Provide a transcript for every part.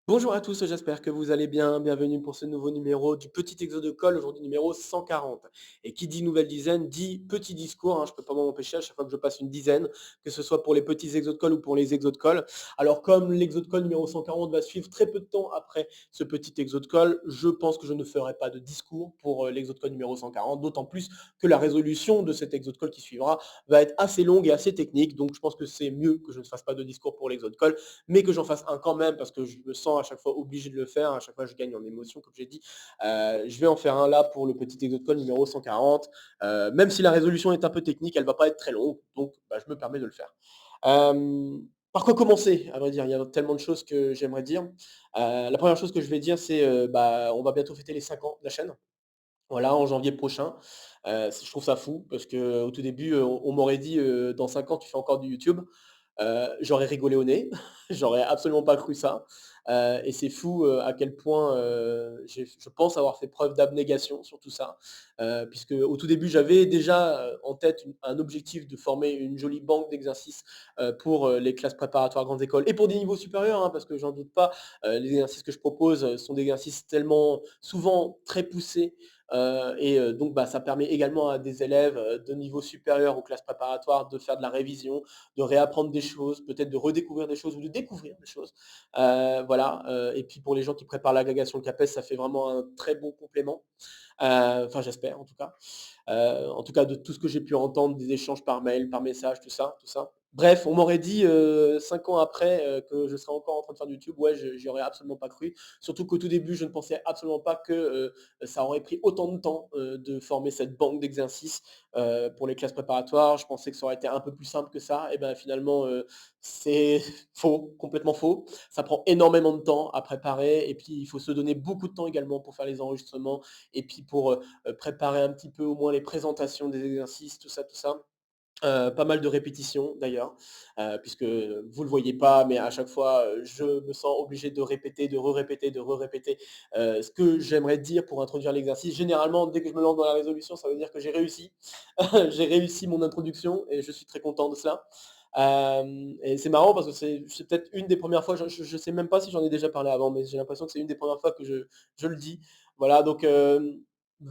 Bonjour à tous, j'espère que vous allez bien. Bienvenue pour ce nouveau numéro du Petit Exo de Colle, aujourd'hui numéro 140. Et qui dit nouvelle dizaine dit petit discours, hein, je ne peux pas m'en empêcher à chaque fois que je passe une dizaine, que ce soit pour les petits exos de colle ou pour les exos de colle. Alors comme l'exo de colle numéro 140 va suivre très peu de temps après ce petit exo de colle, je pense que je ne ferai pas de discours pour l'exo de colle numéro 140, d'autant plus que la résolution de cet exo de colle qui suivra va être assez longue et assez technique, donc je pense que c'est mieux que je ne fasse pas de discours pour l'exo de colle mais que j'en fasse un quand même parce que je me sens à chaque fois obligé de le faire, à chaque fois je gagne en émotion comme j'ai dit. Je vais en faire un là pour le petit exo de code numéro 140. Même si la résolution est un peu technique, elle ne va pas être très longue, donc bah, je me permets de le faire. Euh, Par quoi commencer, à vrai dire? Il y a tellement de choses que j'aimerais dire. La première chose que je vais dire, c'est bah, on va bientôt fêter les 5 ans de la chaîne. Voilà, en janvier prochain. Je trouve ça fou parce qu'au tout début, on m'aurait dit, «Dans 5 ans, tu fais encore du YouTube». J'aurais rigolé au nez, j'aurais absolument pas cru ça, et c'est fou, à quel point, je pense avoir fait preuve d'abnégation sur tout ça, puisque au tout début, j'avais déjà, en tête un objectif de former une jolie banque d'exercices, pour, les classes préparatoires grandes écoles et pour des niveaux supérieurs, hein, parce que j'en doute pas, les exercices que je propose, sont des exercices tellement souvent très poussés, donc bah, ça permet également à des élèves, de niveau supérieur aux classes préparatoires de faire de la révision, de réapprendre des choses, peut-être de redécouvrir des choses ou de découvrir des choses. Voilà, et puis pour les gens qui préparent l'agrégation, le CAPES, ça fait vraiment un très bon complément. Enfin j'espère en tout cas. En tout cas de tout ce que j'ai pu entendre, des échanges par mail, par message, tout ça, tout ça. Bref, on m'aurait dit, 5 ans après, que je serais encore en train de faire du YouTube. Ouais, je j'y aurais absolument pas cru. Surtout qu'au tout début, je ne pensais absolument pas que, ça aurait pris autant de temps, de former cette banque d'exercices, pour les classes préparatoires. Je pensais que ça aurait été un peu plus simple que ça et ben finalement, c'est faux, complètement faux. Ça prend énormément de temps à préparer et puis il faut se donner beaucoup de temps également pour faire les enregistrements et puis pour, préparer un petit peu au moins les présentations des exercices, tout ça, tout ça. Pas mal de répétitions d'ailleurs, puisque vous le voyez pas, mais à chaque fois, je me sens obligé de répéter, de re-répéter, de re-répéter, ce que j'aimerais dire pour introduire l'exercice. Généralement, dès que je me lance dans la résolution, ça veut dire que j'ai réussi. J'ai réussi mon introduction et je suis très content de cela. Et c'est marrant parce que c'est peut-être une des premières fois, je sais même pas si j'en ai déjà parlé avant, mais j'ai l'impression que c'est une des premières fois que je le dis. Voilà donc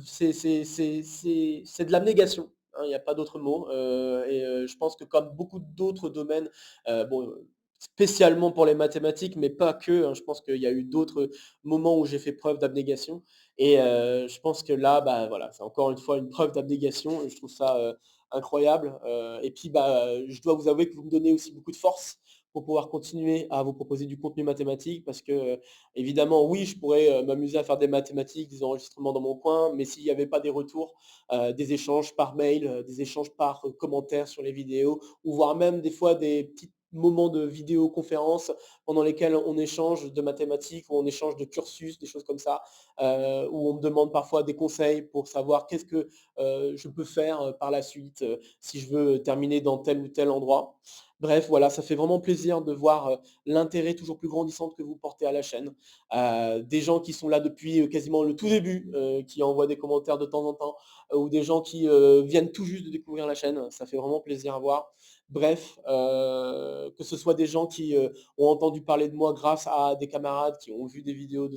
c'est de l'abnégation, hein, il n'y a pas d'autre mot, je pense que comme beaucoup d'autres domaines, bon, spécialement pour les mathématiques, mais pas que, hein, je pense qu'il y a eu d'autres moments où j'ai fait preuve d'abnégation je pense que là, bah, voilà, c'est encore une fois une preuve d'abnégation et je trouve ça, incroyable, et puis, bah, je dois vous avouer que vous me donnez aussi beaucoup de force pour pouvoir continuer à vous proposer du contenu mathématique parce que, évidemment, oui, je pourrais, m'amuser à faire des mathématiques, des enregistrements dans mon coin, mais s'il n'y avait pas des retours, des échanges par mail, des échanges par, commentaires sur les vidéos ou voire même des fois des petits moments de vidéoconférence pendant lesquels on échange de mathématiques, où on échange de cursus, des choses comme ça, où on me demande parfois des conseils pour savoir qu'est-ce que, je peux faire, par la suite, si je veux terminer dans tel ou tel endroit. Bref, voilà, ça fait vraiment plaisir de voir, l'intérêt toujours plus grandissant que vous portez à la chaîne. Des gens qui sont là depuis, quasiment le tout début, qui envoient des commentaires de temps en temps, ou des gens qui, viennent tout juste de découvrir la chaîne. Ça fait vraiment plaisir à voir. Bref, que ce soit des gens qui, ont entendu parler de moi grâce à des camarades qui ont vu des vidéos de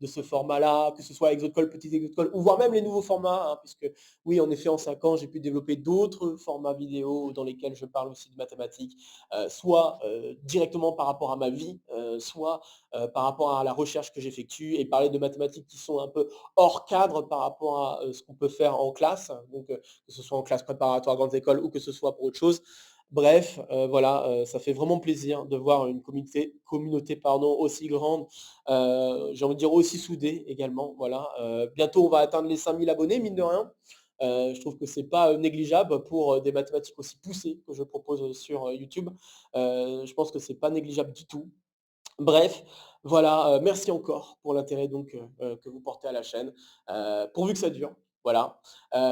ce format-là, que ce soit Exocol, petit Exocol, ou voire même les nouveaux formats, hein, puisque oui, en effet, en 5 ans, j'ai pu développer d'autres formats vidéo dans lesquels je parle aussi de mathématiques, soit directement par rapport à ma vie, soit par rapport à la recherche que j'effectue et parler de mathématiques qui sont un peu hors cadre par rapport à ce qu'on peut faire en classe, donc que ce soit en classe préparatoire, grandes écoles ou que ce soit pour autre chose. Bref, voilà, ça fait vraiment plaisir de voir une communauté pardon, aussi grande, j'ai envie de dire aussi soudée également, voilà. Bientôt on va atteindre les 5 000 abonnés, mine de rien. Je trouve que c'est pas, négligeable pour, des mathématiques aussi poussées que je propose, sur, YouTube. Je pense que c'est pas négligeable du tout. Bref, voilà, merci encore pour l'intérêt donc, que vous portez à la chaîne, pourvu que ça dure, voilà.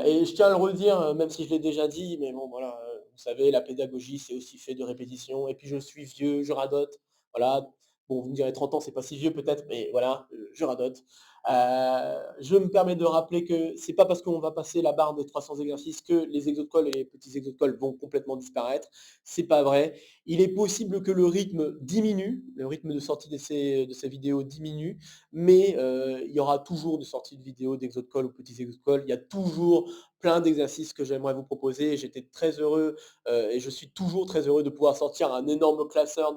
Et je tiens à le redire, même si je l'ai déjà dit, mais bon voilà, vous savez la pédagogie c'est aussi fait de répétitions et puis je suis vieux, je radote, voilà. Bon vous me direz 30 ans c'est pas si vieux peut-être, mais voilà, je radote. Je me permets de rappeler que c'est pas parce qu'on va passer la barre des 300 exercices que les exos de colle et les petits exos de colle vont complètement disparaître. C'est pas vrai. Il est possible que le rythme diminue, le rythme de sortie de ces vidéos diminue, mais il y aura toujours de sorties de vidéos d'exos de colle ou petits exos de colle. Il y a toujours plein d'exercices que j'aimerais vous proposer. J'étais très heureux et je suis toujours très heureux de pouvoir sortir un énorme classeur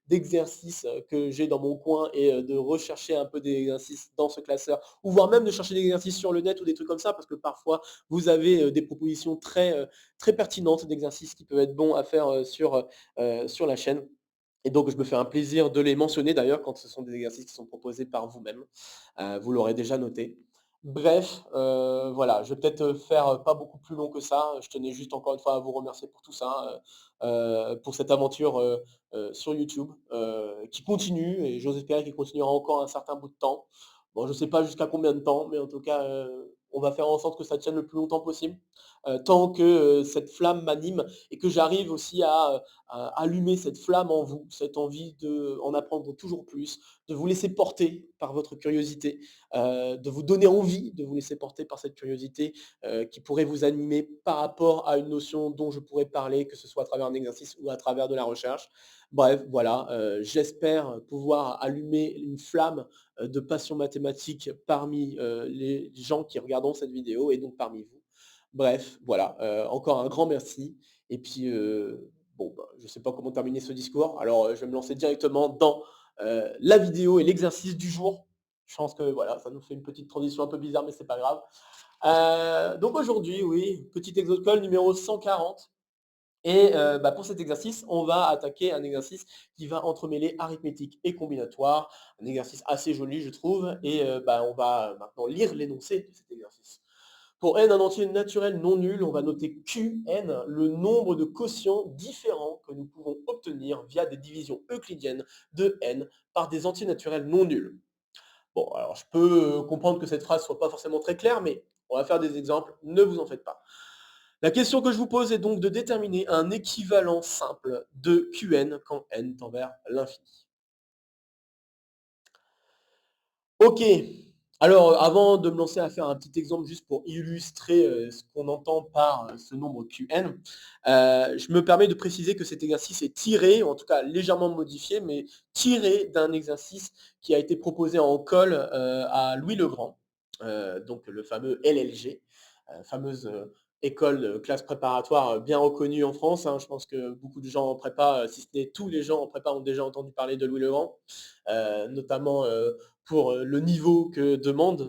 d'exercices que j'ai dans mon coin et de rechercher un peu des exercices dans ce classeur, ou voire même de chercher des exercices sur le net ou des trucs comme ça, parce que parfois vous avez des propositions très pertinentes d'exercices qui peuvent être bons à faire sur la chaîne. Et donc je me fais un plaisir de les mentionner d'ailleurs quand ce sont des exercices qui sont proposés par vous-même. Vous l'aurez déjà noté. Bref, voilà, je vais peut-être faire pas beaucoup plus long que ça. Je tenais juste encore une fois à vous remercier pour tout ça, pour cette aventure sur YouTube qui continue et j'ose espérer qu'il continuera encore un certain bout de temps. Bon, je ne sais pas jusqu'à combien de temps, mais en tout cas, on va faire en sorte que ça tienne le plus longtemps possible, tant que cette flamme m'anime et que j'arrive aussi à allumer cette flamme en vous, cette envie d'en apprendre toujours plus, de vous laisser porter par votre curiosité, de vous donner envie de vous laisser porter par cette curiosité qui pourrait vous animer par rapport à une notion dont je pourrais parler, que ce soit à travers un exercice ou à travers de la recherche. Bref, voilà, j'espère pouvoir allumer une flamme de passion mathématique parmi les gens qui regarderont cette vidéo et donc parmi vous. Bref, voilà, encore un grand merci. Et puis, bon, bah, je ne sais pas comment terminer ce discours, alors je vais me lancer directement dans la vidéo et l'exercice du jour. Je pense que voilà, ça nous fait une petite transition un peu bizarre, mais c'est pas grave. Donc aujourd'hui, oui, petit exo de colle numéro 140. Et bah, pour cet exercice, on va attaquer un exercice qui va entremêler arithmétique et combinatoire, un exercice assez joli, je trouve. Et bah, on va maintenant lire l'énoncé de cet exercice. Pour n un entier naturel non nul, on va noter Qn, le nombre de quotients différents que nous pouvons obtenir via des divisions euclidiennes de n par des entiers naturels non nuls. Bon, alors je peux comprendre que cette phrase ne soit pas forcément très claire, mais on va faire des exemples, ne vous en faites pas. La question que je vous pose est donc de déterminer un équivalent simple de Qn quand n tend vers l'infini. Ok. Alors, avant de me lancer à faire un petit exemple juste pour illustrer ce qu'on entend par ce nombre Qn, je me permets de préciser que cet exercice est tiré, ou en tout cas légèrement modifié, mais tiré d'un exercice qui a été proposé en colle à Louis le Grand, donc le fameux LLG, fameuse école de classe préparatoire bien reconnue en France, hein. Je pense que beaucoup de gens en prépa, si ce n'est tous les gens en prépa, ont déjà entendu parler de Louis le Grand, notamment pour le niveau que demande,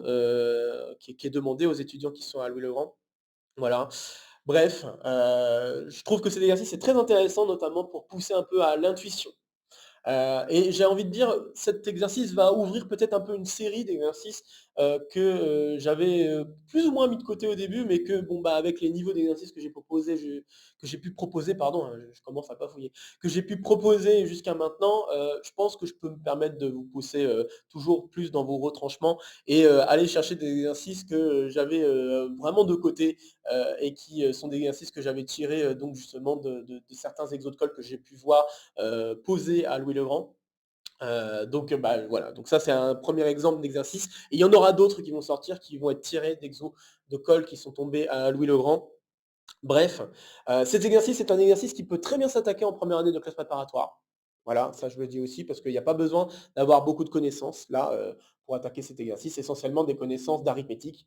qui est demandé aux étudiants qui sont à Louis-le-Grand. Voilà. Bref, je trouve que cet exercice est très intéressant, notamment pour pousser un peu à l'intuition. Et j'ai envie de dire, cet exercice va ouvrir peut-être un peu une série d'exercices que j'avais plus ou moins mis de côté au début, mais que bon bah avec les niveaux d'exercices que j'ai proposés, que j'ai pu proposer, pardon, hein, je commence à bafouiller, que j'ai pu proposer jusqu'à maintenant, je pense que je peux me permettre de vous pousser toujours plus dans vos retranchements et aller chercher des exercices que j'avais vraiment de côté et qui sont des exercices que j'avais tirés donc justement de certains exos de colle que j'ai pu voir posé à Louis le Grand. Donc bah, voilà, donc ça c'est un premier exemple d'exercice. Et il y en aura d'autres qui vont sortir, qui vont être tirés d'exos de colle qui sont tombés à Louis le Grand. Bref, cet exercice est un exercice qui peut très bien s'attaquer en première année de classe préparatoire. Voilà, ça je le dis aussi parce qu'il n'y a pas besoin d'avoir beaucoup de connaissances là pour attaquer cet exercice, essentiellement des connaissances d'arithmétique,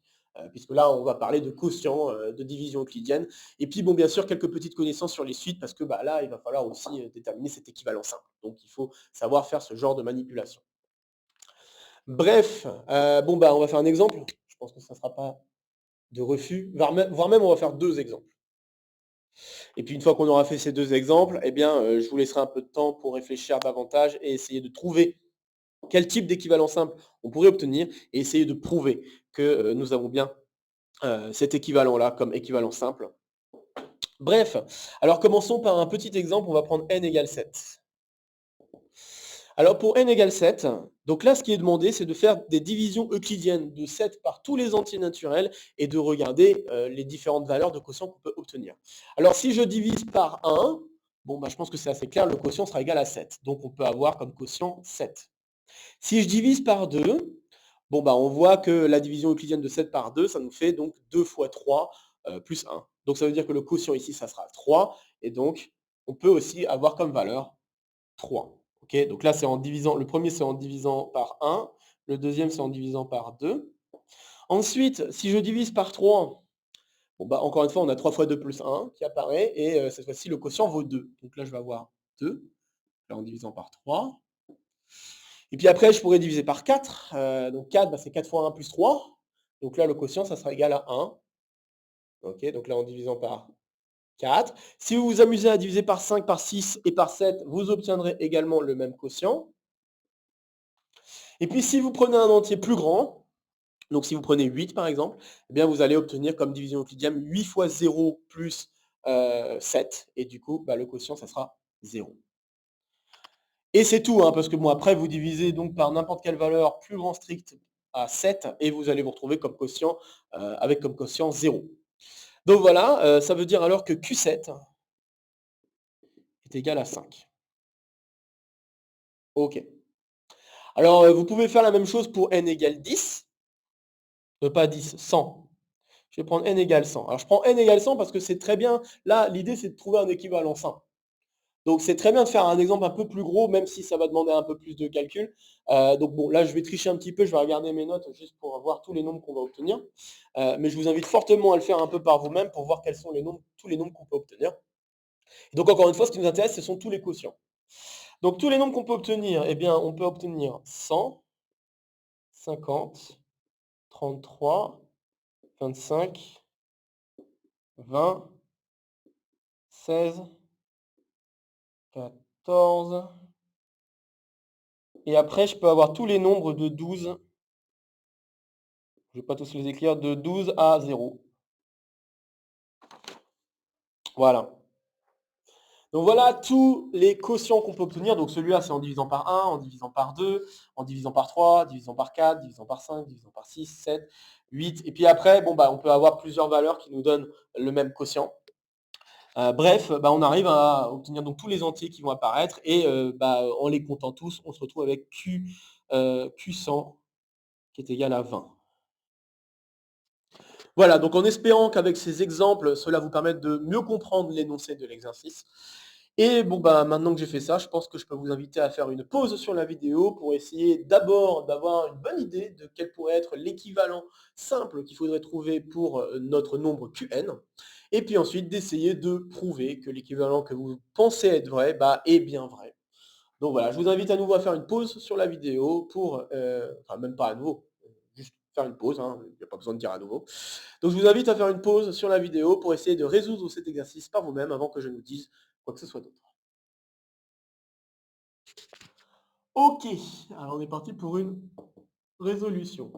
puisque là on va parler de quotient, de division euclidienne, et puis bon bien sûr quelques petites connaissances sur les suites parce que bah, là il va falloir aussi déterminer cet équivalent simple. Donc il faut savoir faire ce genre de manipulation. Bref, bon bah on va faire un exemple. Je pense que ça ne sera pas de refus, voire même on va faire deux exemples. Et puis une fois qu'on aura fait ces deux exemples, eh bien, je vous laisserai un peu de temps pour réfléchir davantage et essayer de trouver quel type d'équivalent simple on pourrait obtenir et essayer de prouver que nous avons bien cet équivalent-là comme équivalent simple. Bref, alors commençons par un petit exemple, on va prendre n égale 7. Alors pour n égale 7, donc là ce qui est demandé c'est de faire des divisions euclidiennes de 7 par tous les entiers naturels et de regarder les différentes valeurs de quotient qu'on peut obtenir. Alors si je divise par 1, bon bah je pense que c'est assez clair, le quotient sera égal à 7. Donc on peut avoir comme quotient 7. Si je divise par 2, Bon, bah, on voit que la division euclidienne de 7 par 2, ça nous fait donc 2 fois 3 plus 1. Donc ça veut dire que le quotient ici, ça sera 3 et donc on peut aussi avoir comme valeur 3. OK? Donc là, c'est en divisant le premier c'est en divisant par 1, le deuxième c'est en divisant par 2. Ensuite, si je divise par 3, bon, bah, encore une fois, on a 3 fois 2 plus 1 qui apparaît et cette fois-ci, le quotient vaut 2. Donc là, je vais avoir 2, là, en divisant par 3. Et puis après, je pourrais diviser par 4. Donc 4, bah, c'est 4 fois 1 plus 3. Donc là, le quotient, ça sera égal à 1. OK, donc là, en divisant par 4. Si vous vous amusez à diviser par 5, par 6 et par 7, vous obtiendrez également le même quotient. Et puis si vous prenez un entier plus grand, donc si vous prenez 8 par exemple, eh bien vous allez obtenir comme division euclidienne 8 fois 0 plus 7. Et du coup, bah, le quotient, ça sera 0. Et c'est tout, hein, parce que bon, après, vous divisez donc par n'importe quelle valeur plus grand strict à 7 et vous allez vous retrouver comme quotient, avec comme quotient 0. Donc voilà, ça veut dire alors que Q7 est égal à 5. OK. Alors, vous pouvez faire la même chose pour n égale 10. Pas 10, 100. Je vais prendre n égale 100. Alors je prends n égale 100 parce que c'est très bien. Là, l'idée, c'est de trouver un équivalent simple. Donc c'est très bien de faire un exemple un peu plus gros, même si ça va demander un peu plus de calcul. Donc bon, là, je vais tricher un petit peu, je vais regarder mes notes juste pour voir tous les nombres qu'on va obtenir. Mais je vous invite fortement à le faire un peu par vous-même pour voir quels sont les nombres, tous les nombres qu'on peut obtenir. Et donc encore une fois, ce qui nous intéresse, ce sont tous les quotients. Donc tous les nombres qu'on peut obtenir, eh bien, on peut obtenir 100, 50, 33, 25, 20, 16, 14. Et après, je peux avoir tous les nombres de 12. Je ne vais pas tous les écrire, de 12 à 0. Voilà. Donc voilà tous les quotients qu'on peut obtenir. Donc celui-là, c'est en divisant par 1, en divisant par 2, en divisant par 3, divisant par 4, divisant par 5, divisant par 6, 7, 8. Et puis après, bon, bah, on peut avoir plusieurs valeurs qui nous donnent le même quotient. Bref, bah, on arrive à obtenir donc tous les entiers qui vont apparaître et bah, en les comptant tous, on se retrouve avec Q100 qui est égal à 20. Voilà, donc en espérant qu'avec ces exemples, cela vous permette de mieux comprendre l'énoncé de l'exercice. Et bon, bah, maintenant que j'ai fait ça, je pense que je peux vous inviter à faire une pause sur la vidéo pour essayer d'abord d'avoir une bonne idée de quel pourrait être l'équivalent simple qu'il faudrait trouver pour notre nombre Qn. Et puis ensuite d'essayer de prouver que l'équivalent que vous pensez être vrai, bah, est bien vrai. Donc voilà, je vous invite à nouveau à faire une pause sur la vidéo pour, enfin même pas à nouveau, juste faire une pause, hein, il n'y a pas besoin de dire à nouveau. Donc je vous invite à faire une pause sur la vidéo pour essayer de résoudre cet exercice par vous-même avant que je ne dise quoi que ce soit d'autre. Ok, alors on est parti pour une résolution.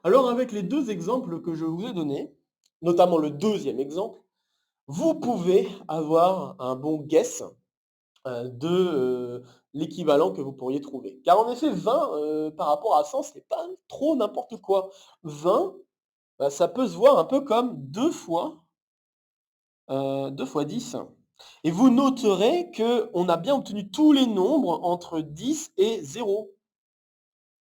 Alors avec les deux exemples que je vous ai donnés, notamment le deuxième exemple, vous pouvez avoir un bon guess de l'équivalent que vous pourriez trouver. Car en effet, 20 par rapport à 100, c'est pas trop n'importe quoi. 20, bah, ça peut se voir un peu comme 2 fois 10. Et vous noterez qu'on a bien obtenu tous les nombres entre 10 et 0.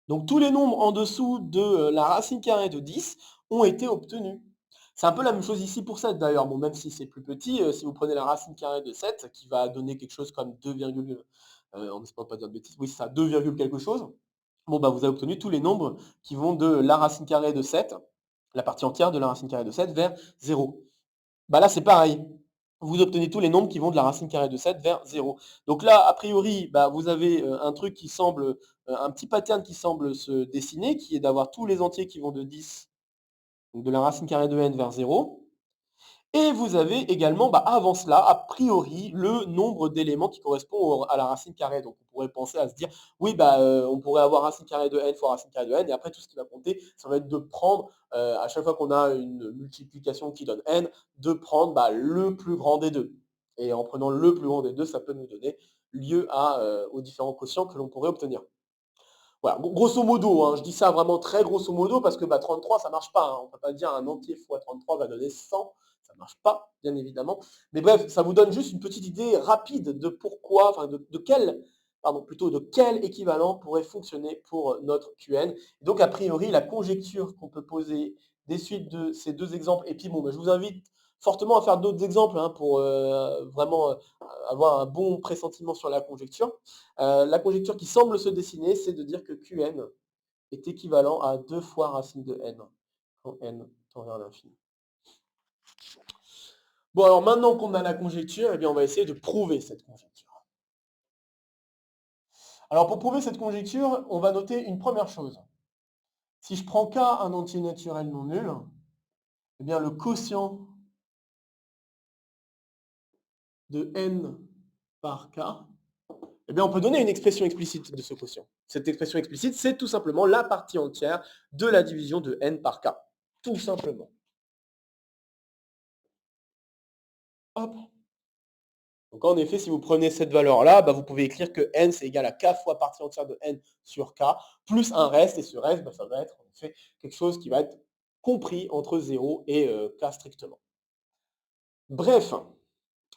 Donc tous les nombres en dessous de la racine carrée de 10 ont été obtenus. C'est un peu la même chose ici pour 7 d'ailleurs. Bon, même si c'est plus petit, si vous prenez la racine carrée de 7, qui va donner quelque chose comme 2, on n'espère pas dire de bêtises, oui c'est ça, 2, quelque chose, bon, bah, vous avez obtenu tous les nombres qui vont de la racine carrée de 7, la partie entière de la racine carrée de 7 vers 0. Bah là c'est pareil. Vous obtenez tous les nombres qui vont de la racine carrée de 7 vers 0. Donc là, a priori, bah, vous avez un truc qui semble, un petit pattern qui semble se dessiner, qui est d'avoir tous les entiers qui vont de 10, donc de la racine carrée de n vers 0. Et vous avez également, bah, avant cela, a priori, le nombre d'éléments qui correspond à la racine carrée. Donc on pourrait penser à se dire, oui, bah, on pourrait avoir racine carrée de n fois racine carrée de n, et après tout ce qui va compter, ça va être de prendre, à chaque fois qu'on a une multiplication qui donne n, de prendre bah, le plus grand des deux. Et en prenant le plus grand des deux, ça peut nous donner lieu aux différents quotients que l'on pourrait obtenir. Voilà, grosso modo, hein, je dis ça vraiment très grosso modo parce que bah, 33, ça ne marche pas. Hein. On ne peut pas dire un entier fois 33 va donner 100. Ça ne marche pas, bien évidemment. Mais bref, ça vous donne juste une petite idée rapide de pourquoi, enfin de quel pardon, plutôt de quel équivalent pourrait fonctionner pour notre Qn. Donc, a priori, la conjecture qu'on peut poser des suites de ces deux exemples, et puis bon, je vous invite fortement à faire d'autres exemples hein, pour vraiment avoir un bon pressentiment sur la conjecture. La conjecture qui semble se dessiner, c'est de dire que Qn est équivalent à 2 fois racine de n, quand n tend vers l'infini. Bon, alors maintenant qu'on a la conjecture, eh bien, on va essayer de prouver cette conjecture. Alors pour prouver cette conjecture, on va noter une première chose. Si je prends K un entier naturel non nul, eh bien le quotient de n par K, eh bien on peut donner une expression explicite de ce quotient. Cette expression explicite, c'est tout simplement la partie entière de la division de n par K. Tout simplement. Hop. Donc en effet, si vous prenez cette valeur-là, vous pouvez écrire que n c'est égal à k fois partie entière de n sur k, plus un reste, et ce reste, ça va être en effet quelque chose qui va être compris entre 0 et k strictement. Bref,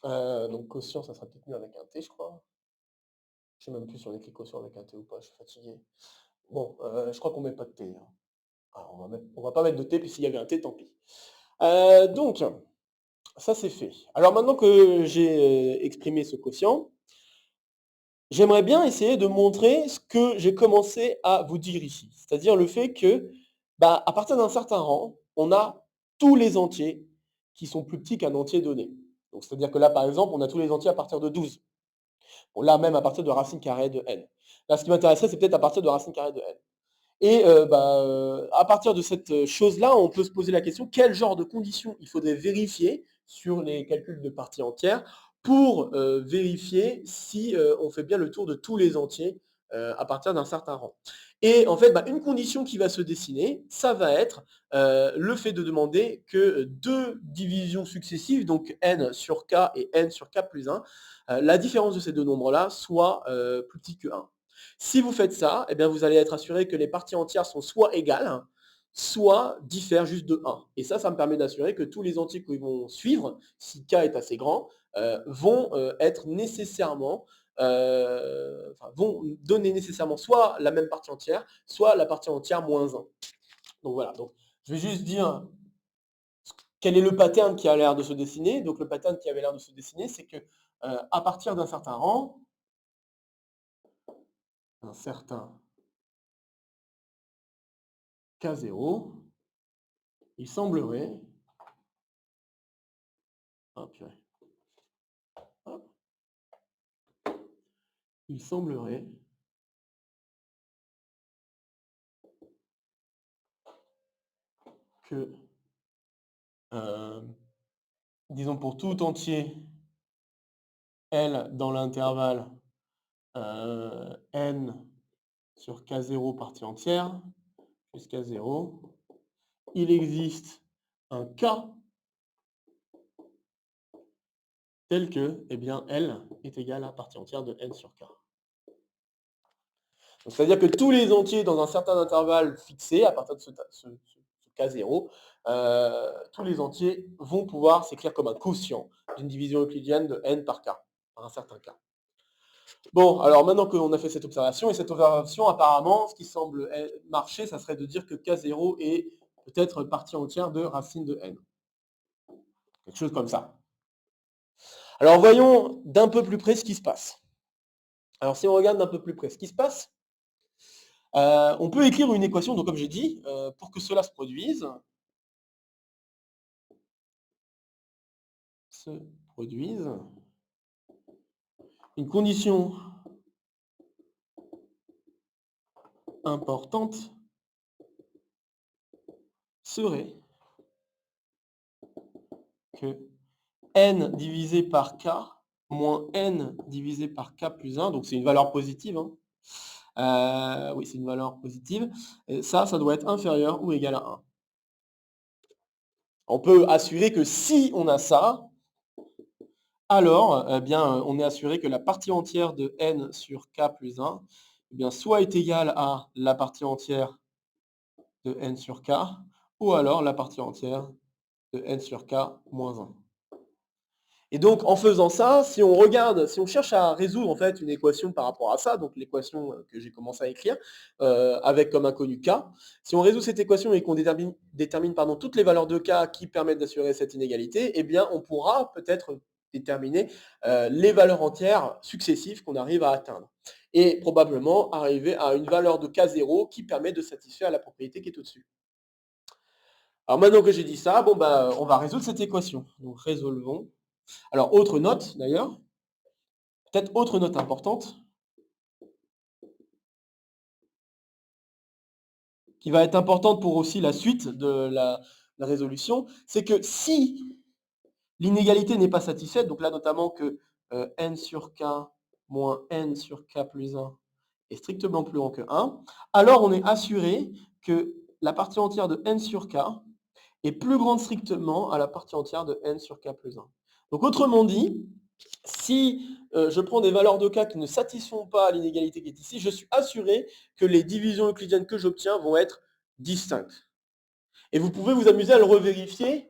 donc quotient, ça sera peut-être mieux avec un t, je crois. Je sais même plus si on écrit quotient avec un t ou pas, je suis fatigué. Bon, je crois qu'on met pas de t. Hein. Alors, on va pas mettre de t, puis s'il y avait un t, tant pis. Donc, ça c'est fait. Alors maintenant que j'ai exprimé ce quotient, j'aimerais bien essayer de montrer ce que j'ai commencé à vous dire ici. C'est-à-dire le fait que, à partir d'un certain rang, on a tous les entiers qui sont plus petits qu'un entier donné. Donc, c'est-à-dire que là, par exemple, on a tous les entiers à partir de 12. Bon, là, même à partir de racine carrée de n. Là, ce qui m'intéresserait, c'est peut-être à partir de racine carrée de n. Et à partir de cette chose-là, on peut se poser la question, quel genre de conditions il faudrait vérifier sur les calculs de parties entières pour vérifier si on fait bien le tour de tous les entiers à partir d'un certain rang. Et en fait, une condition qui va se dessiner, ça va être le fait de demander que deux divisions successives, donc n sur k et n sur k plus 1, la différence de ces deux nombres-là soit plus petite que 1. Si vous faites ça, eh bien vous allez être assuré que les parties entières sont soit égales, soit diffèrent juste de 1. Et ça me permet d'assurer que tous les entiers qui vont suivre, si k est assez grand, vont être nécessairement, vont donner nécessairement soit la même partie entière, soit la partie entière moins 1. Donc voilà, donc, je vais juste dire quel est le pattern qui a l'air de se dessiner. Donc le pattern qui avait l'air de se dessiner, c'est que à partir d'un certain rang, un certain K0, il semblerait, hop, hop, il semblerait que, disons pour tout entier L dans l'intervalle n sur K0 partie entière jusqu'à 0, il existe un K tel que, eh bien, L est égal à partie entière de n sur K. C'est-à-dire que tous les entiers dans un certain intervalle fixé, à partir de ce K0, tous les entiers vont pouvoir s'écrire comme un quotient d'une division euclidienne de n par K, par un certain K. Bon, alors maintenant qu'on a fait cette observation, et cette observation, apparemment, ce qui semble marcher, ça serait de dire que K0 est peut-être partie entière de racine de n. Quelque chose comme ça. Alors voyons d'un peu plus près ce qui se passe. Alors si on regarde d'un peu plus près ce qui se passe, on peut écrire une équation, donc comme j'ai dit, pour que cela se produise, une condition importante serait que n divisé par k moins n divisé par k plus 1, donc c'est une valeur positive, hein. Oui, c'est une valeur positive, et ça doit être inférieur ou égal à 1. On peut assurer que si on a ça, alors on est assuré que la partie entière de n sur k plus 1 soit est égale à la partie entière de n sur k, ou alors la partie entière de n sur k moins 1. Et donc, en faisant ça, si on regarde, si on cherche à résoudre en fait une équation par rapport à ça, donc l'équation que j'ai commencé à écrire, avec comme inconnu k, si on résout cette équation et qu'on détermine pardon, toutes les valeurs de k qui permettent d'assurer cette inégalité, eh bien, on pourra peut-être déterminer les valeurs entières successives qu'on arrive à atteindre. Et probablement arriver à une valeur de k0 qui permet de satisfaire la propriété qui est au-dessus. Alors maintenant que j'ai dit ça, bon bah, on va résoudre cette équation. Donc résolvons. Alors, autre note d'ailleurs, peut-être autre note importante, qui va être importante pour aussi la suite de la résolution, c'est que si l'inégalité n'est pas satisfaite, donc là notamment que n sur k moins n sur k plus 1 est strictement plus grand que 1, alors on est assuré que la partie entière de n sur k est plus grande strictement à la partie entière de n sur k plus 1. Donc autrement dit, si je prends des valeurs de k qui ne satisfont pas l'inégalité qui est ici, je suis assuré que les divisions euclidiennes que j'obtiens vont être distinctes. Et vous pouvez vous amuser à le revérifier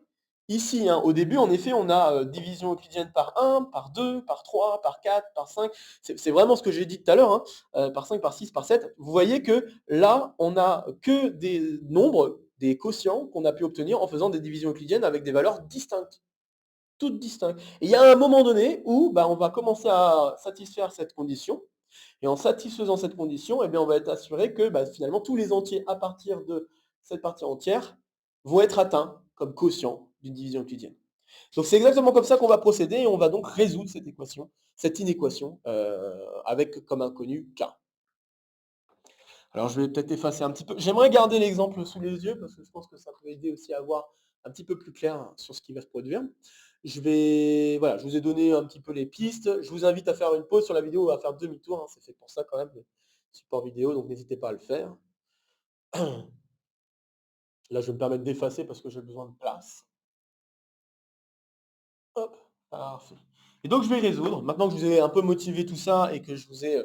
ici. Hein. Au début, en effet, on a division euclidienne par 1, par 2, par 3, par 4, par 5. C'est vraiment ce que j'ai dit tout à l'heure, hein, par 5, par 6, par 7. Vous voyez que là, on n'a que des nombres, des quotients qu'on a pu obtenir en faisant des divisions euclidiennes avec des valeurs distinctes. Toutes distinctes. Et il y a un moment donné où bah, on va commencer à satisfaire cette condition. Et en satisfaisant cette condition, eh bien, on va être assuré que bah, finalement tous les entiers à partir de cette partie entière vont être atteints comme quotient d'une division euclidienne. Donc c'est exactement comme ça qu'on va procéder et on va donc résoudre cette équation, cette inéquation avec comme inconnu k. Alors je vais peut-être effacer un petit peu. J'aimerais garder l'exemple sous les yeux parce que je pense que ça peut aider aussi à voir un petit peu plus clair sur ce qui va se produire. Voilà, je vous ai donné un petit peu les pistes. Je vous invite à faire une pause sur la vidéo ou à faire demi-tour. Hein, c'est fait pour ça quand même, le support vidéo, donc n'hésitez pas à le faire. Là, je vais me permettre d'effacer parce que j'ai besoin de place. Hop, parfait. Et donc je vais résoudre. Maintenant que je vous ai un peu motivé tout ça et que je vous ai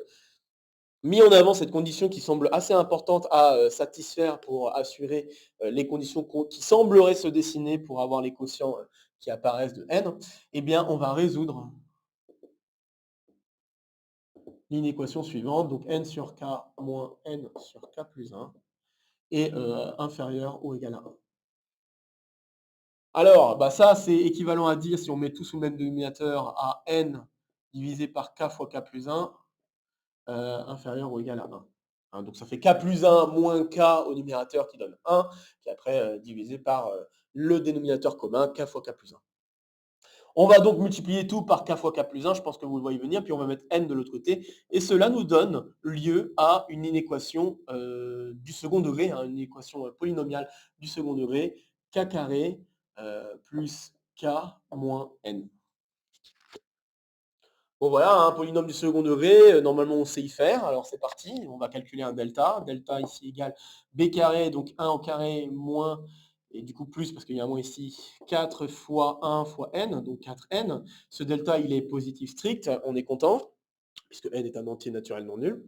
mis en avant cette condition qui semble assez importante à satisfaire pour assurer les conditions qui sembleraient se dessiner pour avoir les quotients qui apparaissent de n, eh bien, on va résoudre l'inéquation suivante, donc n sur k moins n sur k plus 1 est inférieur ou égal à 1. Alors, bah ça, c'est équivalent à dire, si on met tout sous le même dénominateur, à n divisé par k fois k plus 1, inférieur ou égal à 1. Hein, donc ça fait k plus 1 moins k au numérateur qui donne 1, puis après divisé par le dénominateur commun, k fois k plus 1. On va donc multiplier tout par k fois k plus 1, je pense que vous le voyez venir, puis on va mettre n de l'autre côté, et cela nous donne lieu à une inéquation du second degré, hein, une équation polynomiale du second degré, k carré plus k moins n. Bon voilà, un polynôme du second degré, normalement on sait y faire, alors c'est parti, on va calculer un delta. Delta ici égale b carré, donc 1 au carré moins, et du coup plus, parce qu'il y a un moins ici, 4 fois 1 fois n, donc 4n. Ce delta, il est positif strict, on est content, puisque n est un entier naturel non nul.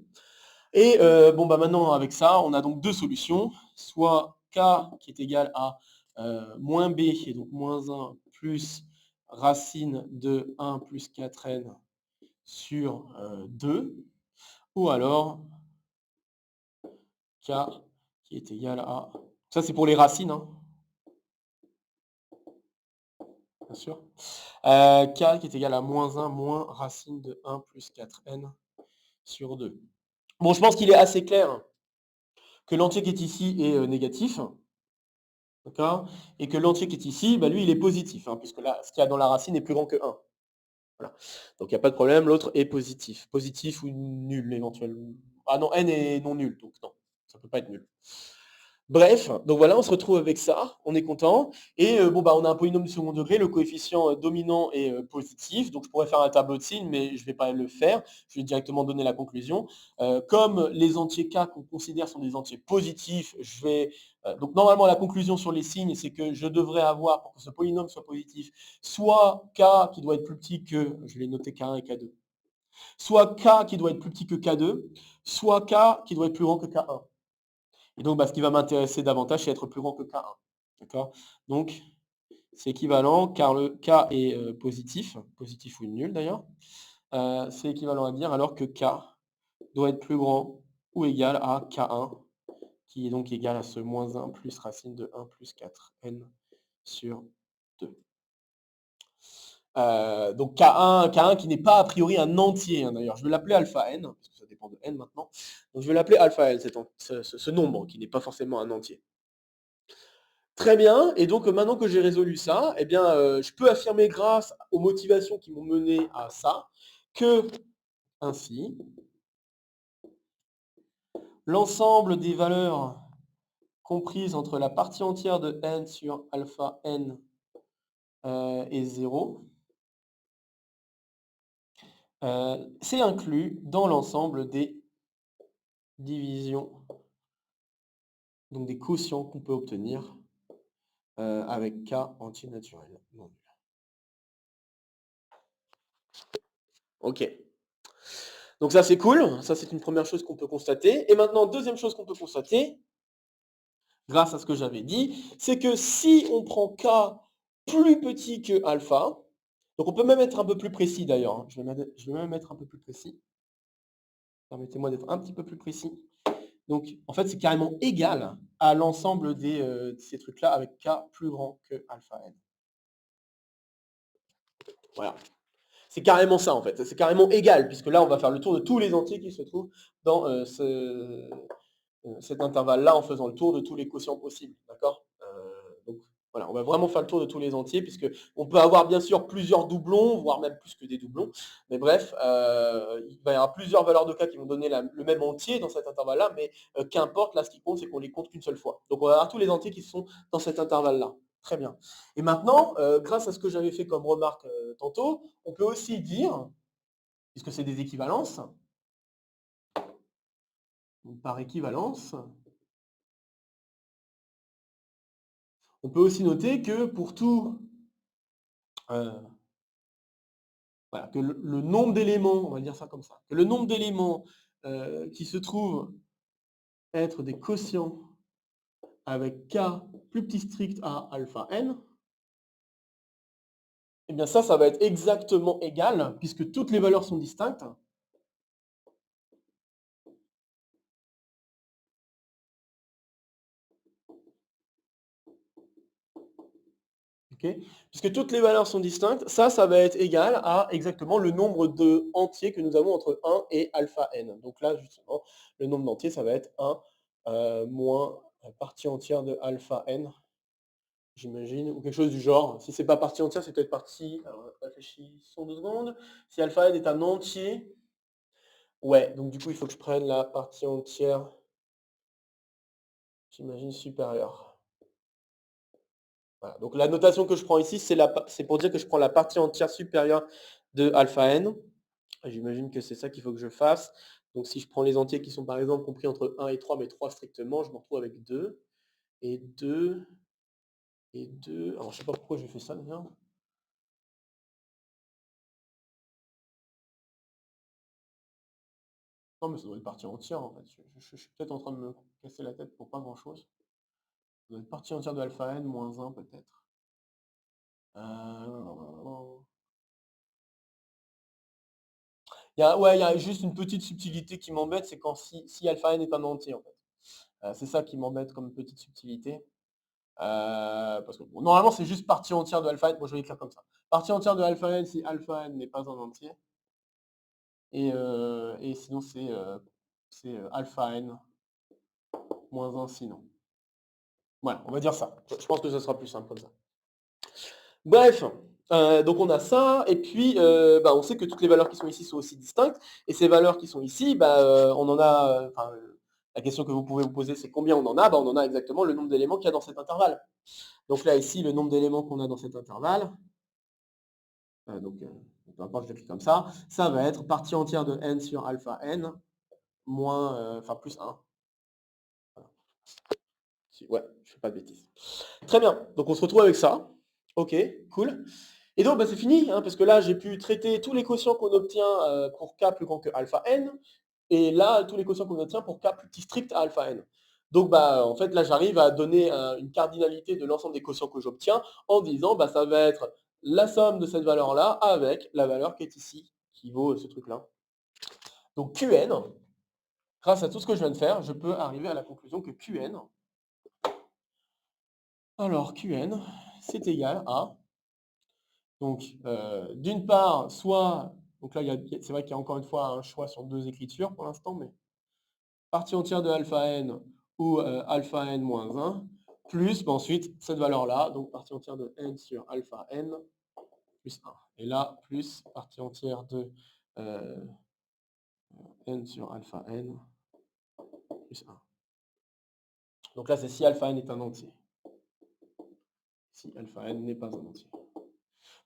Et bon bah maintenant avec ça, on a donc deux solutions, soit k qui est égal à moins b, et donc moins 1 plus racine de 1 plus 4n sur 2, ou alors k qui est égal à... Ça, c'est pour les racines, hein, bien sûr. K qui est égal à moins 1 moins racine de 1 plus 4n sur 2. Bon, je pense qu'il est assez clair que l'entier qui est ici est négatif, d'accord, et que l'entier qui est ici, bah, lui, il est positif, hein, puisque là, ce qu'il y a dans la racine est plus grand que 1. Voilà. Donc il n'y a pas de problème, l'autre est positif. Positif ou nul éventuellement. Ah non, n est non nul, donc non, ça ne peut pas être nul. Bref, donc voilà, on se retrouve avec ça, on est content. Et bon, bah, on a un polynôme du second degré, le coefficient dominant est positif, donc je pourrais faire un tableau de signes, mais je ne vais pas le faire, je vais directement donner la conclusion. Comme les entiers k qu'on considère sont des entiers positifs, je vais... donc normalement, la conclusion sur les signes, c'est que je devrais avoir, pour que ce polynôme soit positif, soit k qui doit être plus petit que, je vais noter k1 et k2, soit k qui doit être plus petit que k2, soit k qui doit être plus grand que k1. Et donc, bah, ce qui va m'intéresser davantage, c'est être plus grand que K1. D'accord? Donc, C'est équivalent car le k est positif, positif ou nul d'ailleurs. C'est équivalent à dire alors que k doit être plus grand ou égal à k1, qui est donc égal à ce moins 1 plus racine de 1 plus 4n sur 2. Donc K1 qui n'est pas a priori un entier, hein, d'ailleurs. Je vais l'appeler alpha n, parce que ça dépend de n maintenant. Donc je vais l'appeler alpha n, ce nombre qui n'est pas forcément un entier. Très bien, et donc maintenant que j'ai résolu ça, eh bien, je peux affirmer grâce aux motivations qui m'ont mené à ça, que, ainsi, l'ensemble des valeurs comprises entre la partie entière de n sur alpha n et 0, c'est inclus dans l'ensemble des divisions, donc des quotients qu'on peut obtenir avec k entier naturel non nul. Ok. Donc ça c'est cool, ça c'est une première chose qu'on peut constater. Et maintenant, deuxième chose qu'on peut constater, grâce à ce que j'avais dit, c'est que si on prend k plus petit que alpha, donc on peut même être un peu plus précis d'ailleurs, hein. Je vais même être un peu plus précis. Permettez-moi d'être un petit peu plus précis. Donc en fait c'est carrément égal à l'ensemble de ces trucs-là avec k plus grand que alpha n. Voilà. C'est carrément ça en fait, c'est carrément égal, puisque là on va faire le tour de tous les entiers qui se trouvent dans cet intervalle-là en faisant le tour de tous les quotients possibles. D'accord. Donc voilà, on va vraiment faire le tour de tous les entiers, puisque on peut avoir bien sûr plusieurs doublons, voire même plus que des doublons. Mais bref, il va y avoir plusieurs valeurs de k qui vont donner le même entier dans cet intervalle-là, mais qu'importe, là ce qui compte, c'est qu'on les compte qu'une seule fois. Donc on va avoir tous les entiers qui sont dans cet intervalle-là. Très bien. Et maintenant, grâce à ce que j'avais fait comme remarque tantôt, on peut aussi dire, puisque c'est des équivalences, donc par équivalence, on peut aussi noter que pour tout, voilà, que le nombre d'éléments, on va dire ça comme ça, que le nombre d'éléments qui se trouvent être des quotients avec k plus petit strict à alpha n, eh bien ça va être exactement égal, puisque toutes les valeurs sont distinctes, okay. Puisque toutes les valeurs sont distinctes, ça va être égal à exactement le nombre de entiers que nous avons entre 1 et alpha n. Donc là, justement, le nombre d'entiers, ça va être 1 moins partie entière de alpha n, j'imagine, ou quelque chose du genre. Si c'est pas partie entière, c'est peut-être partie... Alors, réfléchissons 2 secondes. Si alpha n est un entier, ouais, donc du coup, il faut que je prenne la partie entière, j'imagine, supérieure. Voilà. Donc la notation que je prends ici, c'est pour dire que je prends la partie entière supérieure de alpha n. J'imagine que c'est ça qu'il faut que je fasse. Donc si je prends les entiers qui sont par exemple compris entre 1 et 3, mais 3 strictement, je me retrouve avec 2. Et 2, et 2. Alors je sais pas pourquoi j'ai fait ça déjà. Non mais ça doit être partie entière en fait. Je suis peut-être en train de me casser la tête pour pas grand chose. Ça doit être partie entière de alpha n moins 1 peut-être. Ouais, il y a juste une petite subtilité qui m'embête, c'est quand si alpha n est un entier en fait. C'est ça qui m'embête comme petite subtilité. Parce que bon, normalement c'est juste partie entière de alpha n. Moi je vais écrire comme ça. Partie entière de alpha n si alpha n n'est pas un entier. Et sinon c'est alpha n moins 1 sinon. Voilà, on va dire ça. Je pense que ça sera plus simple comme ça. Bref, donc on a ça, et puis on sait que toutes les valeurs qui sont ici sont aussi distinctes, et ces valeurs qui sont ici, on en a, la question que vous pouvez vous poser, c'est combien on en a? On en a exactement le nombre d'éléments qu'il y a dans cet intervalle. Donc là, ici, le nombre d'éléments qu'on a dans cet intervalle, peu importe, je l'écris comme ça va être partie entière de n sur alpha n, moins, plus 1. Voilà. Ouais, je fais pas de bêtises. Très bien, donc on se retrouve avec ça. Ok, cool. Et donc c'est fini, hein, parce que là j'ai pu traiter tous les quotients qu'on obtient pour k plus grand que alpha n, et là tous les quotients qu'on obtient pour k plus petit strict à alpha n. Donc bah, en fait, là, j'arrive à donner une cardinalité de l'ensemble des quotients que j'obtiens en disant, bah, ça va être la somme de cette valeur-là avec la valeur qui est ici, qui vaut ce truc-là. Donc Qn, grâce à tout ce que je viens de faire, je peux arriver à la conclusion que Qn, alors Qn, c'est égal à, donc d'une part, soit, donc là, c'est vrai qu'il y a encore une fois un choix sur deux écritures pour l'instant, mais partie entière de alpha n ou alpha n moins 1, plus bah, ensuite cette valeur-là, donc partie entière de n sur alpha n plus 1. Et là, plus partie entière de euh, n sur alpha n plus 1. Donc là, c'est si alpha n est un entier. Si alpha n n'est pas un entier.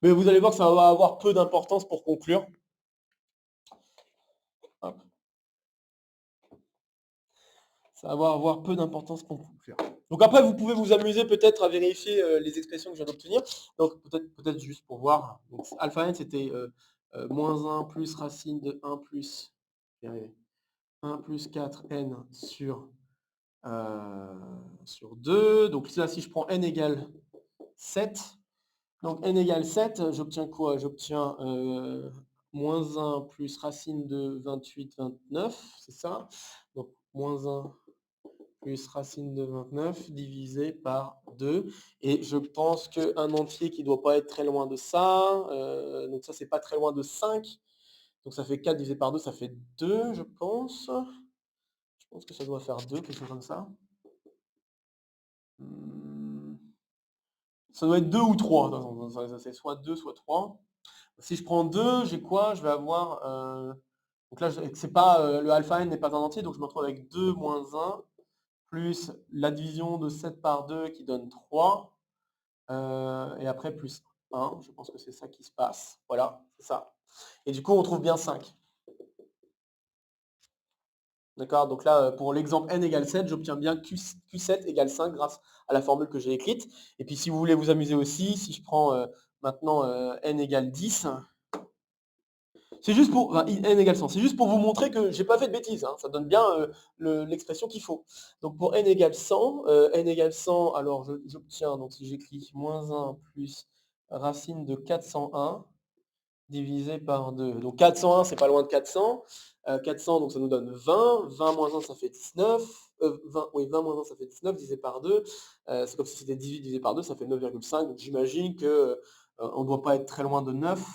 Mais vous allez voir que ça va avoir peu d'importance pour conclure. Hop. Ça va avoir peu d'importance pour conclure. Donc après, vous pouvez vous amuser peut-être à vérifier les expressions que je viens d'obtenir. Donc peut-être juste pour voir. Donc alpha n, c'était moins 1 plus racine de 1 plus 1 plus 4n sur 2. Donc là, si je prends n égale 7, donc n égale 7, j'obtiens quoi? J'obtiens moins 1 plus racine de 28, 29, c'est ça? Donc moins 1 plus racine de 29 divisé par 2. Et je pense qu'un entier qui ne doit pas être très loin de ça, donc ça c'est pas très loin de 5, donc ça fait 4 divisé par 2, ça fait 2, je pense. Je pense que ça doit faire 2, quelque chose comme ça. Ça doit être 2 ou 3, c'est soit 2, soit 3. Si je prends 2, j'ai quoi? Je vais avoir... donc là, c'est pas, le alpha n n'est pas un entier, donc je me retrouve avec 2 moins 1, plus la division de 7 par 2 qui donne 3, et après plus 1, je pense que c'est ça qui se passe. Voilà, c'est ça. Et du coup, on trouve bien 5. D'accord? Donc là, pour l'exemple n égale 7, j'obtiens bien Q7 égale 5 grâce à la formule que j'ai écrite. Et puis si vous voulez vous amuser aussi, si je prends maintenant n égale 10, c'est juste pour, enfin, n égale 100, c'est juste pour vous montrer que j'ai pas fait de bêtises, hein, ça donne bien l'expression qu'il faut. Donc pour n égale 100, alors j'obtiens, donc si j'écris moins 1 plus racine de 401 divisé par 2. Donc 401, c'est pas loin de 400. 400, donc ça nous donne 20. 20 moins 1, ça fait 19. 20 moins 1, ça fait 19 divisé par 2. C'est comme si c'était 18 divisé par 2, ça fait 9,5. Donc j'imagine que on ne doit pas être très loin de 9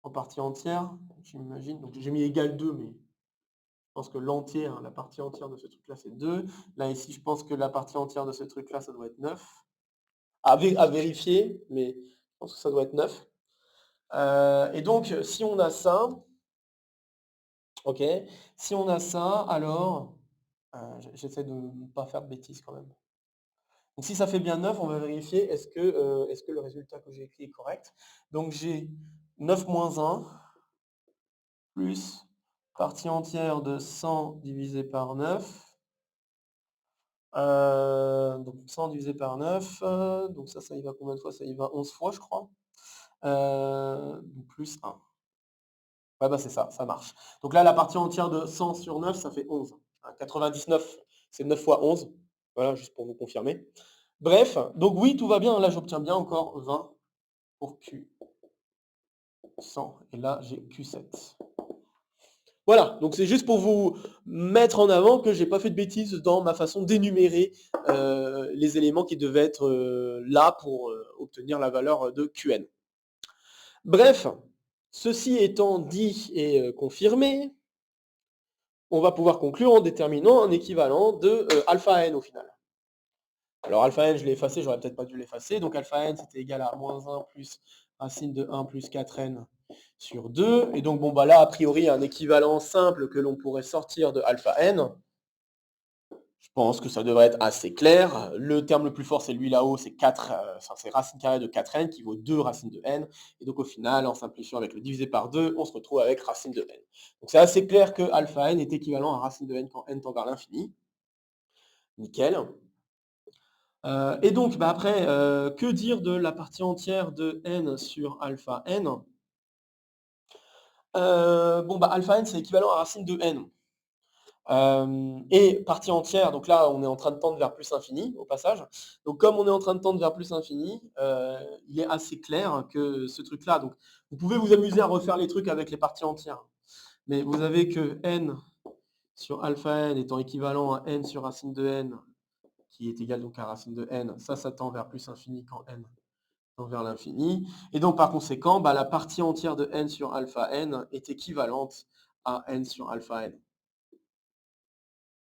en partie entière, j'imagine. Donc j'ai mis égal 2, mais je pense que l'entier, hein, la partie entière de ce truc-là, c'est 2. Là, ici, je pense que la partie entière de ce truc-là, ça doit être 9. À vérifier, mais je pense que ça doit être 9. Et donc, si on a ça, ok, si on a ça, alors, j'essaie de ne pas faire de bêtises quand même. Donc si ça fait bien 9, on va vérifier est-ce que le résultat que j'ai écrit est correct. Donc j'ai 9 moins 1 plus partie entière de 100 divisé par 9. Donc 100 divisé par 9, donc ça y va combien de fois? Ça y va 11 fois, je crois. Donc plus 1. Ouais, bah c'est ça, ça marche. Donc là, la partie entière de 100 sur 9, ça fait 11. 99, c'est 9 fois 11. Voilà, juste pour vous confirmer. Bref, donc oui, tout va bien. Là, j'obtiens bien encore 20 pour Q100. Et là, j'ai Q7. Voilà, donc c'est juste pour vous mettre en avant que j'ai pas fait de bêtises dans ma façon d'énumérer les éléments qui devaient être là pour obtenir la valeur de Qn. Bref, ceci étant dit et confirmé, on va pouvoir conclure en déterminant un équivalent de alpha n au final. Alors alpha n, je l'ai effacé, j'aurais peut-être pas dû l'effacer. Donc alpha n, c'était égal à moins 1 plus racine de 1 plus 4n sur 2. Et donc bon bah là, a priori, un équivalent simple que l'on pourrait sortir de alpha n. Je pense que ça devrait être assez clair. Le terme le plus fort, c'est lui là-haut, c'est 4, c'est racine carrée de 4n qui vaut 2 racines de n. Et donc au final, en simplifiant avec le divisé par 2, on se retrouve avec racine de n. Donc c'est assez clair que alpha n est équivalent à racine de n quand n tend vers l'infini. Nickel. Et donc bah après, que dire de la partie entière de n sur alpha n? Bon bah alpha n, c'est équivalent à racine de n. Et partie entière, donc là, on est en train de tendre vers plus infini, au passage. Donc comme on est en train de tendre vers plus infini, il est assez clair que ce truc-là, donc vous pouvez vous amuser à refaire les trucs avec les parties entières. Mais vous avez que n sur alpha n étant équivalent à n sur racine de n, qui est égal donc à racine de n, ça tend vers plus infini quand n tend vers l'infini. Et donc par conséquent, bah, la partie entière de n sur alpha n est équivalente à n sur alpha n.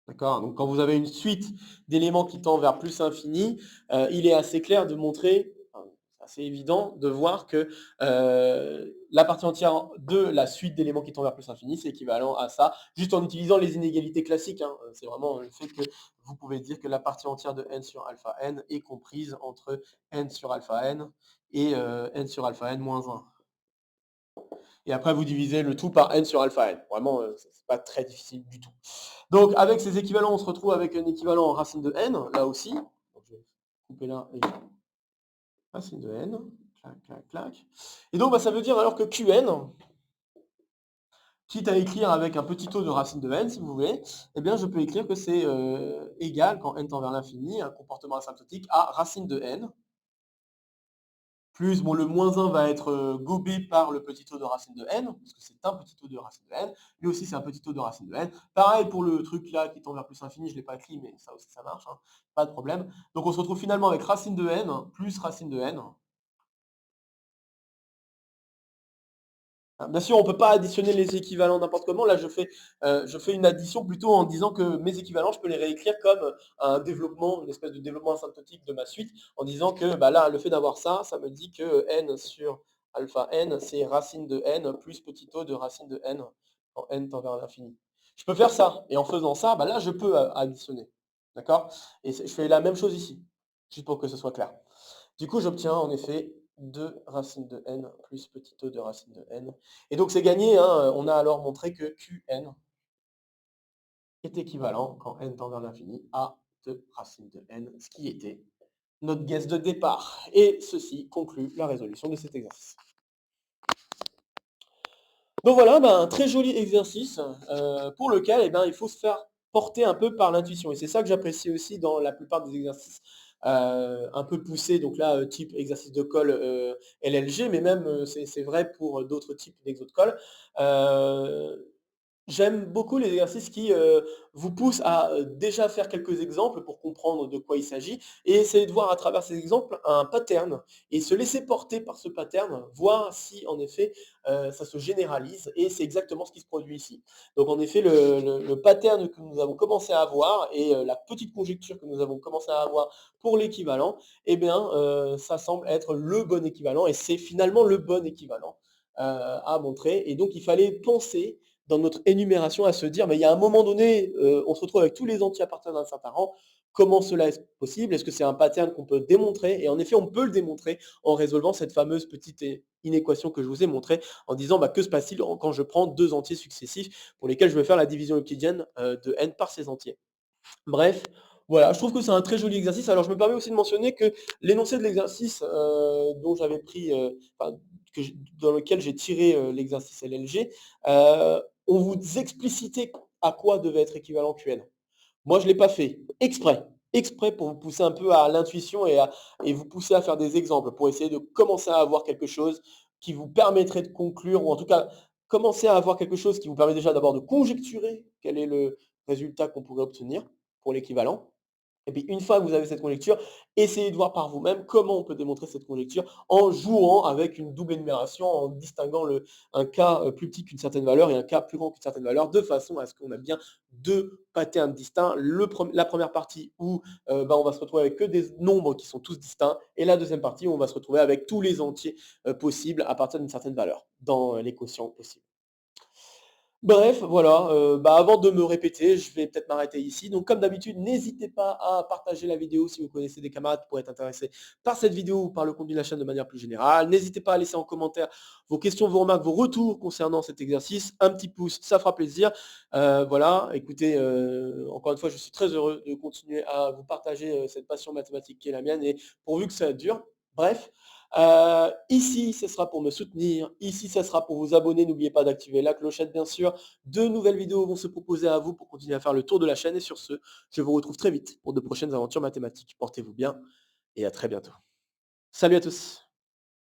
D'accord? Donc quand vous avez une suite d'éléments qui tend vers plus infini, il est assez clair de montrer, enfin, c'est assez évident de voir que la partie entière de la suite d'éléments qui tend vers plus infini, c'est équivalent à ça, juste en utilisant les inégalités classiques, hein. C'est vraiment le fait que vous pouvez dire que la partie entière de n sur alpha n est comprise entre n sur alpha n et n sur alpha n moins 1. Et après, vous divisez le tout par n sur alpha n. Vraiment, c'est pas très difficile du tout. Donc, avec ces équivalents, on se retrouve avec un équivalent en racine de n, là aussi. Donc, je vais couper là et racine de n. Clac, clac, clac. Et donc, bah, ça veut dire alors que Qn, quitte à écrire avec un petit taux de racine de n, si vous voulez, eh bien, je peux écrire que c'est égal, quand n tend vers l'infini, un comportement asymptotique à racine de n, plus, bon, le moins 1 va être gobé par le petit taux de racine de n, parce que c'est un petit taux de racine de n. Lui aussi, c'est un petit taux de racine de n. Pareil pour le truc là qui tend vers plus infini, je ne l'ai pas écrit, mais ça aussi, ça marche, hein, pas de problème. Donc, on se retrouve finalement avec racine de n plus racine de n. Bien sûr, on ne peut pas additionner les équivalents n'importe comment. Là, je fais une addition plutôt en disant que mes équivalents, je peux les réécrire comme un développement, une espèce de développement asymptotique de ma suite, en disant que bah là, le fait d'avoir ça, ça me dit que n sur alpha n, c'est racine de n plus petit o de racine de n quand n tend vers l'infini. Je peux faire ça. Et en faisant ça, bah là, je peux additionner. D'accord? Et je fais la même chose ici, juste pour que ce soit clair. Du coup, j'obtiens en effet 2 racine de n plus petit o de racine de n. Et donc c'est gagné, hein, on a alors montré que Qn est équivalent, quand n tend vers l'infini, à 2 racine de n, ce qui était notre guess de départ. Et ceci conclut la résolution de cet exercice. Donc voilà, ben, un très joli exercice pour lequel il faut se faire porter un peu par l'intuition. Et c'est ça que j'apprécie aussi dans la plupart des exercices un peu poussés, donc là, type exercice de colle LLG, mais même c'est vrai pour d'autres types d'exos de colle. Euh, J'aime beaucoup les exercices qui vous poussent à déjà faire quelques exemples pour comprendre de quoi il s'agit et essayer de voir à travers ces exemples un pattern et se laisser porter par ce pattern, voir si en effet ça se généralise et c'est exactement ce qui se produit ici. Donc en effet le pattern que nous avons commencé à avoir et la petite conjecture que nous avons commencé à avoir pour l'équivalent, eh bien ça semble être le bon équivalent et c'est finalement le bon équivalent à montrer et donc il fallait penser dans notre énumération à se dire, mais il y a un moment donné, on se retrouve avec tous les entiers à partir d'un certain rang. Comment cela est possible? Est-ce que c'est un pattern qu'on peut démontrer? Et en effet, on peut le démontrer en résolvant cette fameuse petite inéquation que je vous ai montrée, en disant bah, que se passe-t-il quand je prends deux entiers successifs pour lesquels je vais faire la division euclidienne de n par ces entiers. Bref, voilà, je trouve que c'est un très joli exercice. Alors je me permets aussi de mentionner que l'énoncé de l'exercice dont j'avais pris, enfin, dans lequel j'ai tiré l'exercice LLG, on vous explicitait à quoi devait être équivalent QN. Moi, je ne l'ai pas fait, exprès pour vous pousser un peu à l'intuition et vous pousser à faire des exemples, pour essayer de commencer à avoir quelque chose qui vous permettrait de conclure, ou en tout cas, commencer à avoir quelque chose qui vous permet déjà d'abord de conjecturer quel est le résultat qu'on pourrait obtenir pour l'équivalent. Et puis une fois que vous avez cette conjecture, essayez de voir par vous-même comment on peut démontrer cette conjecture en jouant avec une double énumération, en distinguant un cas plus petit qu'une certaine valeur et un cas plus grand qu'une certaine valeur, de façon à ce qu'on a bien deux patterns distincts. La première partie où on va se retrouver avec que des nombres qui sont tous distincts, et la deuxième partie où on va se retrouver avec tous les entiers possibles à partir d'une certaine valeur dans les quotients possibles. Bref, voilà, avant de me répéter, je vais peut-être m'arrêter ici. Donc comme d'habitude, n'hésitez pas à partager la vidéo si vous connaissez des camarades qui pourraient être intéressés par cette vidéo ou par le contenu de la chaîne de manière plus générale. N'hésitez pas à laisser en commentaire vos questions, vos remarques, vos retours concernant cet exercice. Un petit pouce, ça fera plaisir. Voilà, écoutez, encore une fois, je suis très heureux de continuer à vous partager cette passion mathématique qui est la mienne et pourvu que ça dure. Bref. Ici, ce sera pour me soutenir. Ici, ça sera pour vous abonner. N'oubliez pas d'activer la clochette, bien sûr. De nouvelles vidéos vont se proposer à vous pour continuer à faire le tour de la chaîne. Et sur ce, je vous retrouve très vite pour de prochaines aventures mathématiques. Portez-vous bien et à très bientôt. Salut à tous.